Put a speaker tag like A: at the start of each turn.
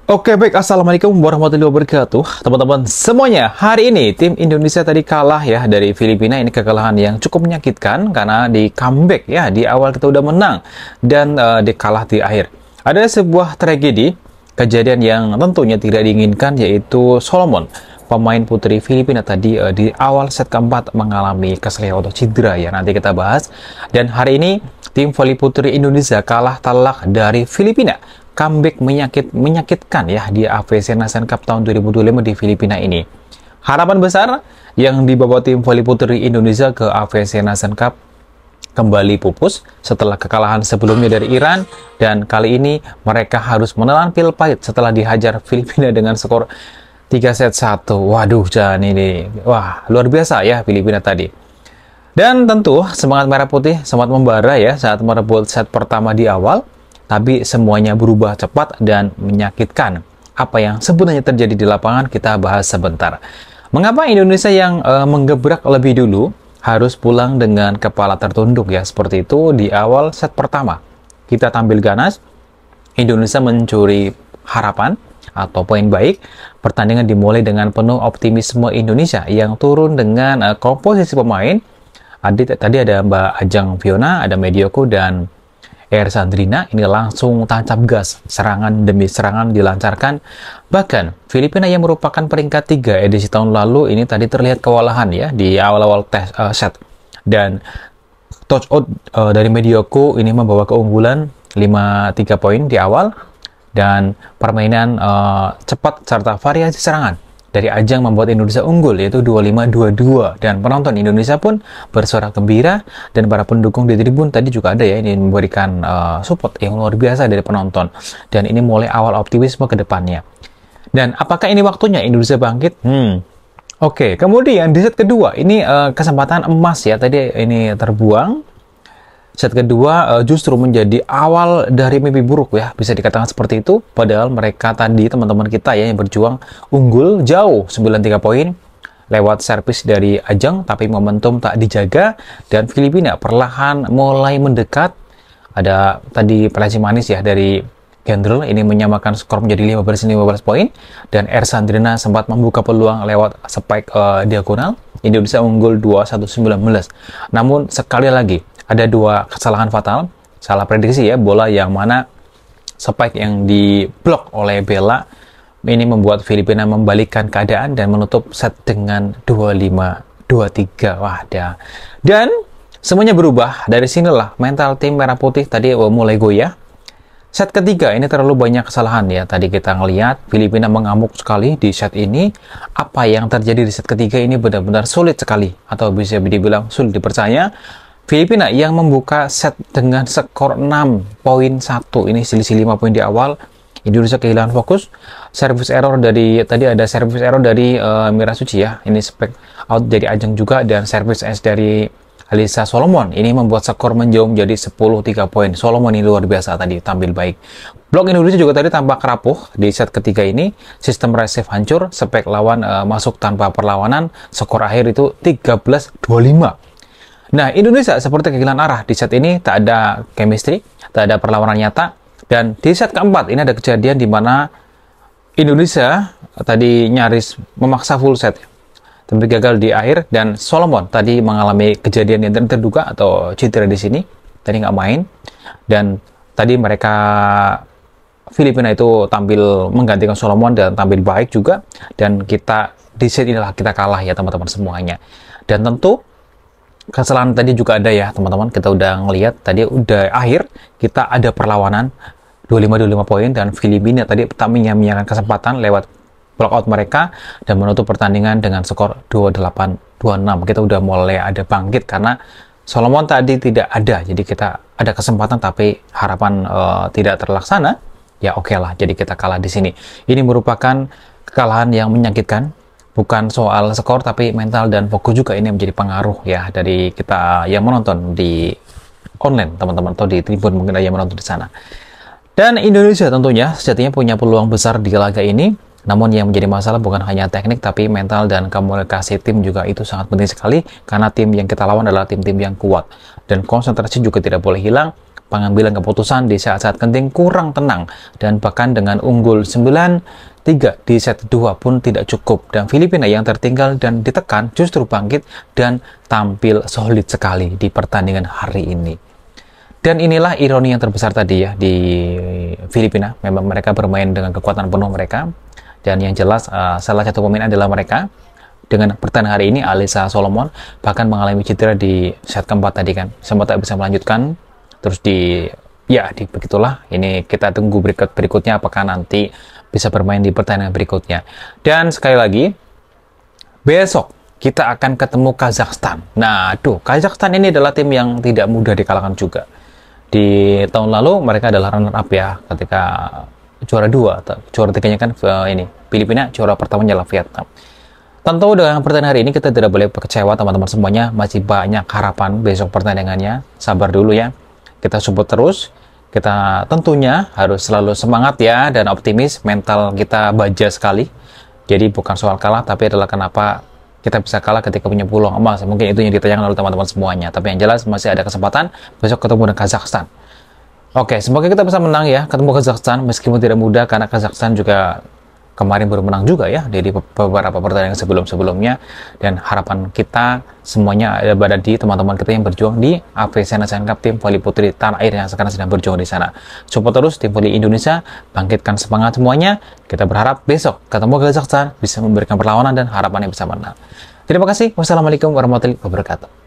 A: Oke baik, Assalamualaikum warahmatullahi wabarakatuh teman-teman semuanya. Hari ini tim Indonesia tadi kalah ya dari Filipina. Ini kekalahan yang cukup menyakitkan karena di comeback ya, di awal kita udah menang dan dikalah di akhir. Ada sebuah tragedi, kejadian yang tentunya tidak diinginkan, yaitu Solomon, pemain putri Filipina tadi di awal set keempat mengalami kesalahan atau cedera ya, nanti kita bahas. Dan hari ini tim voli putri Indonesia kalah telak dari Filipina. Comeback menyakitkan ya di AFC Nation Cup tahun 2025 di Filipina ini. Harapan besar yang dibawa tim voli putri Indonesia ke AFC Nation Cup kembali pupus setelah kekalahan sebelumnya dari Iran, dan kali ini mereka harus menelan pil pahit setelah dihajar Filipina dengan skor 3-1. Waduh, jangan ini. Wah, luar biasa ya Filipina tadi. Dan tentu semangat merah putih sempat membara ya saat merebut set pertama di awal. Tapi semuanya berubah cepat dan menyakitkan. Apa yang sebenarnya terjadi di lapangan kita bahas sebentar. Mengapa Indonesia yang menggebrak lebih dulu harus pulang dengan kepala tertunduk ya seperti itu di awal set pertama. Kita tampil ganas, Indonesia mencuri harapan atau poin baik. Pertandingan dimulai dengan penuh optimisme Indonesia yang turun dengan komposisi pemain. Tadi ada Mbak Ajeng Fiona, ada Medioko dan Sandrina. Ini langsung tancap gas, serangan demi serangan dilancarkan. Bahkan Filipina yang merupakan peringkat 3 edisi tahun lalu ini tadi terlihat kewalahan ya di awal-awal set. Dan touch out dari Medioko ini membawa keunggulan 5-3 poin di awal, dan permainan cepat serta variasi serangan dari Ajang membuat Indonesia unggul, yaitu 25-22, dan penonton Indonesia pun bersorak gembira, dan para pendukung di tribun tadi juga ada ya, ini memberikan support yang luar biasa dari penonton, dan ini mulai awal optimisme ke depannya. Dan apakah ini waktunya Indonesia bangkit? Oke, kemudian di set kedua ini kesempatan emas ya, tadi ini terbuang. Set kedua justru menjadi awal dari mimpi buruk ya, bisa dikatakan seperti itu. Padahal mereka tadi, teman-teman kita ya yang berjuang, unggul jauh 93 poin lewat servis dari Ajeng, tapi momentum tak dijaga dan Filipina perlahan mulai mendekat. Ada tadi peleci manis ya dari Gendrel, ini menyamakan skor menjadi 15 poin, dan Sandrina sempat membuka peluang lewat spike diagonal. Indonesia unggul 21-19. Namun sekali lagi ada dua kesalahan fatal, salah prediksi ya, bola yang mana spike yang diblok oleh Bella ini membuat Filipina membalikkan keadaan dan menutup set dengan 25-23. Wadah. Dan semuanya berubah. Dari sinilah mental tim merah putih tadi mulai goyah. Set ketiga ini terlalu banyak kesalahan ya. Tadi kita ngelihat Filipina mengamuk sekali di set ini. Apa yang terjadi di set ketiga ini benar-benar sulit sekali, atau bisa dibilang sulit dipercaya. Filipina yang membuka set dengan skor 6-1, ini selisih 5 poin di awal. Indonesia kehilangan fokus. Service error dari tadi ada service error dari Mira Suci ya. Ini spek out dari Ajeng juga, dan service S dari Alisa Solomon ini membuat skor menjauh menjadi 10-3 poin. Solomon ini luar biasa tadi, tampil baik. Blok Indonesia juga tadi tampak rapuh di set ketiga ini. Sistem receive hancur, spek lawan masuk tanpa perlawanan. Skor akhir itu 13-25. Nah, Indonesia seperti kehilangan arah di set ini, tak ada chemistry, tak ada perlawanan nyata. Dan di set keempat ini ada kejadian di mana Indonesia tadi nyaris memaksa full set, tapi gagal di akhir, dan Solomon tadi mengalami kejadian yang terduga atau cedera di sini, tadi nggak main. Dan tadi mereka Filipina itu tampil menggantikan Solomon dan tampil baik juga, dan kita di set inilah kita kalah ya teman-teman semuanya. Dan tentu kesalahan tadi juga ada ya teman-teman, kita udah ngelihat tadi udah akhir kita ada perlawanan 25-25 poin, dan Filipina tadi tak menyia-nyiakan kesempatan lewat block out mereka dan menutup pertandingan dengan skor 28-26. Kita udah mulai ada bangkit karena Solomon tadi tidak ada, jadi kita ada kesempatan tapi harapan tidak terlaksana. Ya oke lah, jadi kita kalah di sini. Ini merupakan kekalahan yang menyakitkan. Bukan soal skor, tapi mental dan fokus juga ini menjadi pengaruh ya dari kita yang menonton di online, teman-teman, atau di tribun mungkin yang menonton di sana. Dan Indonesia tentunya sejatinya punya peluang besar di laga ini. Namun yang menjadi masalah bukan hanya teknik, tapi mental dan komunikasi tim juga itu sangat penting sekali. Karena tim yang kita lawan adalah tim-tim yang kuat. Dan konsentrasi juga tidak boleh hilang. pengambilan keputusan di saat-saat genting kurang tenang, dan bahkan dengan unggul 9-3 di set 2 pun tidak cukup, dan Filipina yang tertinggal dan ditekan justru bangkit dan tampil solid sekali di pertandingan hari ini. Dan inilah ironi yang terbesar tadi ya di Filipina. Memang mereka bermain dengan kekuatan penuh mereka. Dan yang jelas salah satu pemain adalah mereka. Dengan pertandingan hari ini, Alyssa Solomon bahkan mengalami cedera di set keempat tadi kan. Sempat tak bisa melanjutkan. Terus begitulah. Ini kita tunggu berikutnya apakah nanti bisa bermain di pertandingan berikutnya. Dan sekali lagi, besok kita akan ketemu Kazakhstan. Nah, Kazakhstan ini adalah tim yang tidak mudah dikalahkan juga. Di tahun lalu mereka adalah runner up ya, ketika juara 2, juara 3-nya kan ini Filipina, juara pertamanya adalah Vietnam. Tentu dengan pertandingan hari ini kita tidak boleh kecewa teman-teman semuanya, masih banyak harapan besok pertandingannya. Sabar dulu ya, kita support terus. Kita tentunya harus selalu semangat ya dan optimis, mental kita baja sekali. Jadi bukan soal kalah, tapi adalah kenapa kita bisa kalah ketika punya peluang emas. Mungkin itu yang ditanyakan oleh teman-teman semuanya. Tapi yang jelas masih ada kesempatan besok ketemu dengan Kazakhstan. Oke, semoga kita bisa menang ya ketemu Kazakhstan, meskipun tidak mudah karena Kazakhstan juga kemarin baru menang juga ya dari beberapa pertandingan sebelum-sebelumnya. Dan harapan kita semuanya ada di teman-teman kita yang berjuang di AFC Nation Cup, tim voli putri tanah air yang sekarang sedang berjuang di sana. Support terus tim voli Indonesia, bangkitkan semangat semuanya. Kita berharap besok ketemu Kazakhstan bisa memberikan perlawanan dan harapannya bisa menang. Terima kasih. Wassalamualaikum warahmatullahi wabarakatuh.